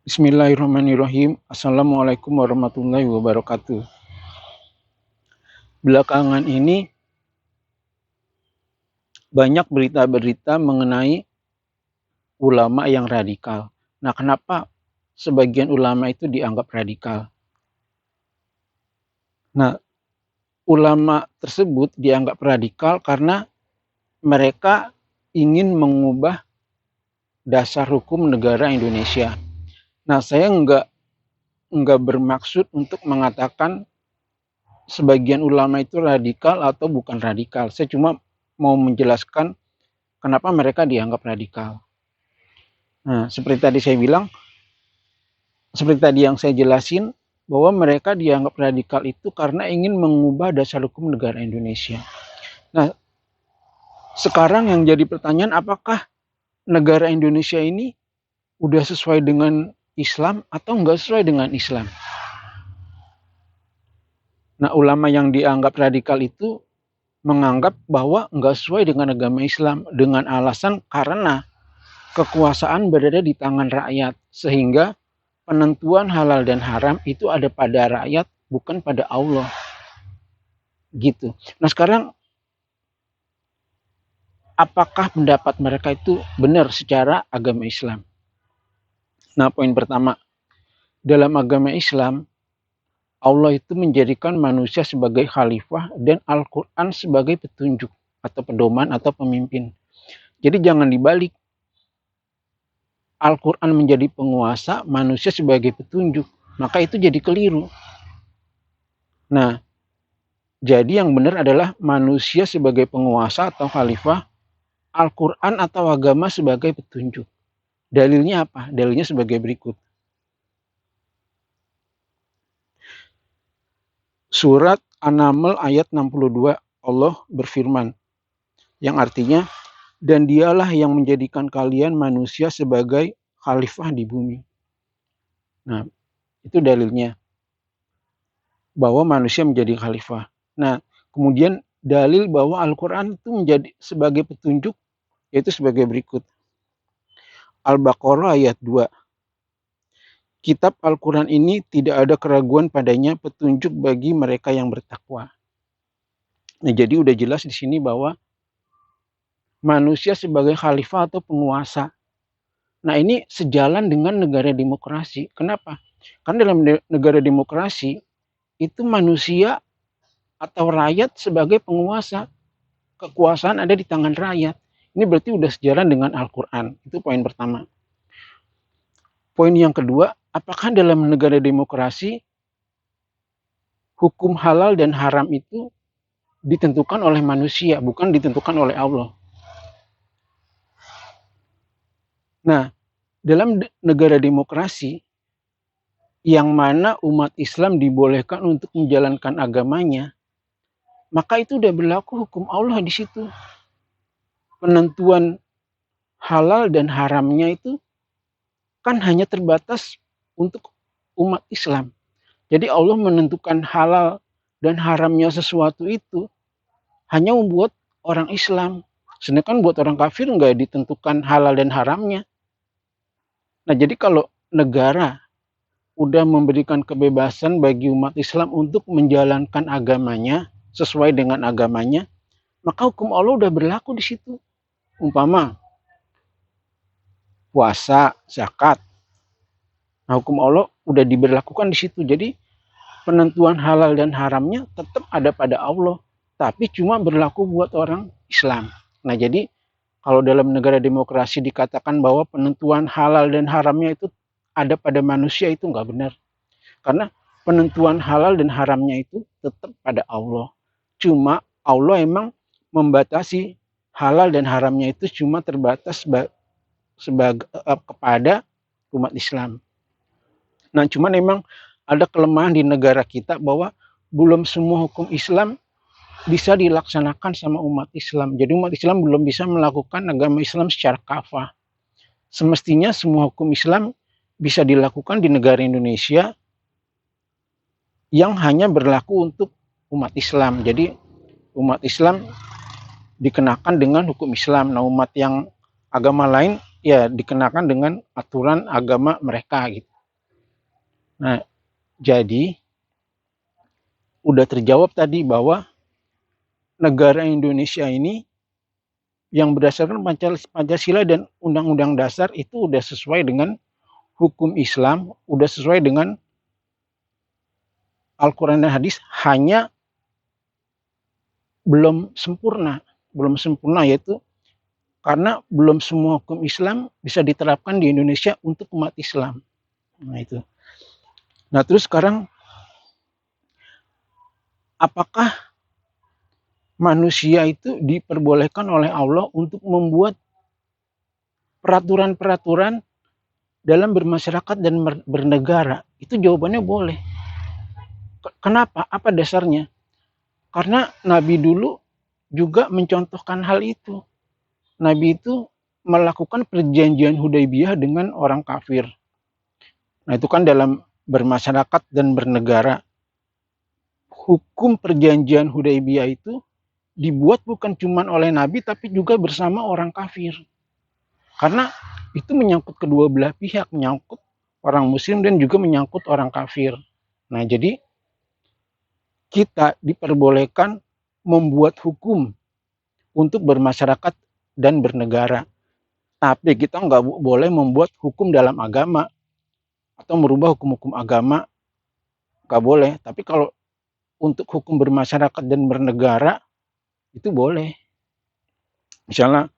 Bismillahirrahmanirrahim. Assalamualaikum warahmatullahi wabarakatuh. Belakangan ini banyak berita-berita mengenai ulama yang radikal. Nah, kenapa sebagian ulama itu dianggap radikal? Nah, ulama tersebut dianggap radikal karena mereka ingin mengubah dasar hukum negara Indonesia. Nah, saya nggak bermaksud untuk mengatakan sebagian ulama itu radikal atau bukan radikal. Saya cuma mau menjelaskan kenapa mereka dianggap radikal. Nah, seperti tadi saya bilang, seperti tadi yang saya jelasin, bahwa mereka dianggap radikal itu karena ingin mengubah dasar hukum negara Indonesia. Nah, sekarang yang jadi pertanyaan, apakah negara Indonesia ini udah sesuai dengan Islam atau nggak sesuai dengan Islam? Nah, ulama yang dianggap radikal itu menganggap bahwa nggak sesuai dengan agama Islam dengan alasan karena kekuasaan berada di tangan rakyat, sehingga penentuan halal dan haram itu ada pada rakyat, bukan pada Allah. Gitu. Nah, sekarang apakah pendapat mereka itu benar secara agama Islam? Nah, poin pertama, dalam agama Islam, Allah itu menjadikan manusia sebagai khalifah dan Al-Quran sebagai petunjuk atau pedoman atau pemimpin. Jadi jangan dibalik. Al-Quran menjadi penguasa, manusia sebagai petunjuk. Maka itu jadi keliru. Nah, jadi yang benar adalah manusia sebagai penguasa atau khalifah, Al-Quran atau agama sebagai petunjuk. Dalilnya apa? Dalilnya sebagai berikut. Surat An-Naml ayat 62, Allah berfirman, yang artinya, dan dialah yang menjadikan kalian manusia sebagai khalifah di bumi. Nah, itu dalilnya, bahwa manusia menjadi khalifah. Nah, kemudian dalil bahwa Al-Quran itu menjadi sebagai petunjuk, yaitu sebagai berikut. Al-Baqarah ayat 2. Kitab Al-Quran ini tidak ada keraguan padanya, petunjuk bagi mereka yang bertakwa. Nah, jadi udah jelas di sini bahwa manusia sebagai khalifah atau penguasa. Nah, ini sejalan dengan negara demokrasi. Kenapa? Karena dalam negara demokrasi itu manusia atau rakyat sebagai penguasa. Kekuasaan ada di tangan rakyat. Ini berarti udah sejalan dengan Al-Quran. Itu poin pertama. Poin yang kedua, apakah dalam negara demokrasi hukum halal dan haram itu ditentukan oleh manusia, bukan ditentukan oleh Allah? Nah, dalam negara demokrasi yang mana umat Islam dibolehkan untuk menjalankan agamanya, maka itu udah berlaku hukum Allah di situ. Penentuan halal dan haramnya itu kan hanya terbatas untuk umat Islam. Jadi Allah menentukan halal dan haramnya sesuatu itu hanya membuat orang Islam. Sedangkan buat orang kafir nggak ditentukan halal dan haramnya. Nah, jadi kalau negara udah memberikan kebebasan bagi umat Islam untuk menjalankan agamanya sesuai dengan agamanya, maka hukum Allah udah berlaku di situ. Umpama puasa, zakat. Nah, hukum Allah udah diberlakukan di situ. Jadi penentuan halal dan haramnya tetap ada pada Allah, tapi cuma berlaku buat orang Islam. Nah, jadi kalau dalam negara demokrasi dikatakan bahwa penentuan halal dan haramnya itu ada pada manusia, itu nggak benar. Karena penentuan halal dan haramnya itu tetap pada Allah. Cuma Allah emang membatasi halal dan haramnya itu cuma terbatas kepada umat Islam. Nah, cuman emang ada kelemahan di negara kita bahwa belum semua hukum Islam bisa dilaksanakan sama umat Islam. Jadi umat Islam belum bisa melakukan agama Islam secara kafah. Semestinya semua hukum Islam bisa dilakukan di negara Indonesia yang hanya berlaku untuk umat Islam. Jadi umat Islam dikenakan dengan hukum Islam. Nah, umat yang agama lain ya dikenakan dengan aturan agama mereka gitu. Nah, jadi udah terjawab tadi bahwa negara Indonesia ini yang berdasarkan Pancasila dan Undang-Undang Dasar itu udah sesuai dengan hukum Islam, udah sesuai dengan Al-Quran dan Hadis, hanya belum sempurna yaitu karena belum semua hukum Islam bisa diterapkan di Indonesia untuk umat Islam. Nah itu. Nah terus sekarang, apakah manusia itu diperbolehkan oleh Allah untuk membuat peraturan-peraturan dalam bermasyarakat dan bernegara? Itu jawabannya boleh. Kenapa? Apa dasarnya? Karena Nabi dulu juga mencontohkan hal itu. Nabi itu melakukan perjanjian Hudaybiyah dengan orang kafir. Nah itu kan dalam bermasyarakat dan bernegara. Hukum perjanjian Hudaybiyah itu dibuat bukan cuma oleh Nabi tapi juga bersama orang kafir. Karena itu menyangkut kedua belah pihak, menyangkut orang muslim dan juga menyangkut orang kafir. Nah jadi kita diperbolehkan membuat hukum untuk bermasyarakat dan bernegara. Tapi kita nggak boleh membuat hukum dalam agama atau merubah hukum-hukum agama, nggak boleh. Tapi kalau untuk hukum bermasyarakat dan bernegara itu boleh. Misalnya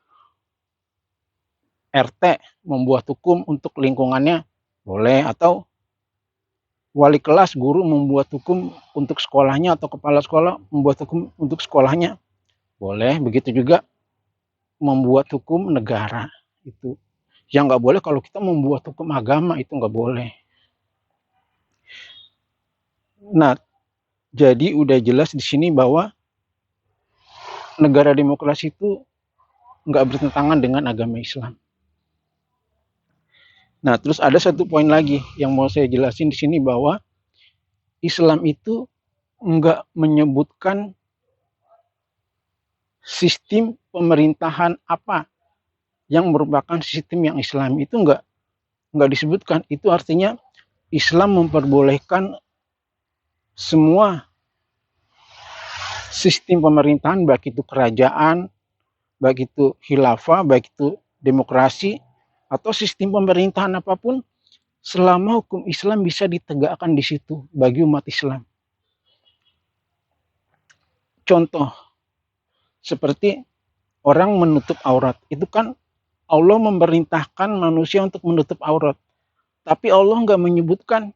RT membuat hukum untuk lingkungannya boleh, atau wali kelas guru membuat hukum untuk sekolahnya atau kepala sekolah membuat hukum untuk sekolahnya boleh. Begitu juga membuat hukum negara itu. Yang nggak boleh kalau kita membuat hukum agama, itu nggak boleh. Nah, jadi udah jelas di sini bahwa negara demokrasi itu nggak bertentangan dengan agama Islam. Nah, terus ada satu poin lagi yang mau saya jelasin di sini, bahwa Islam itu nggak menyebutkan sistem pemerintahan apa yang merupakan sistem yang Islam, itu nggak disebutkan. Itu artinya Islam memperbolehkan semua sistem pemerintahan, baik itu kerajaan, baik itu khilafah, baik itu demokrasi, atau sistem pemerintahan apapun, selama hukum Islam bisa ditegakkan di situ bagi umat Islam. Contoh seperti orang menutup aurat, itu kan Allah memerintahkan manusia untuk menutup aurat, tapi Allah nggak menyebutkan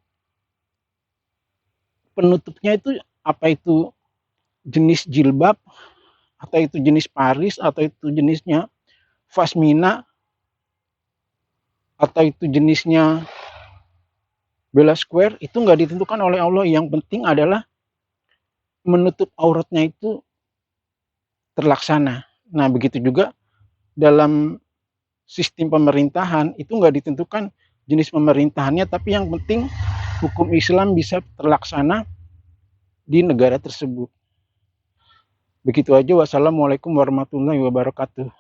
penutupnya itu apa, itu jenis jilbab, atau itu jenis paris, atau itu jenisnya fasmina, atau itu jenisnya Bella Square. Itu nggak ditentukan oleh Allah. Yang penting adalah menutup auratnya itu terlaksana. Nah begitu juga dalam sistem pemerintahan, itu nggak ditentukan jenis pemerintahannya, tapi yang penting hukum Islam bisa terlaksana di negara tersebut. Begitu aja. Wassalamualaikum warahmatullahi wabarakatuh.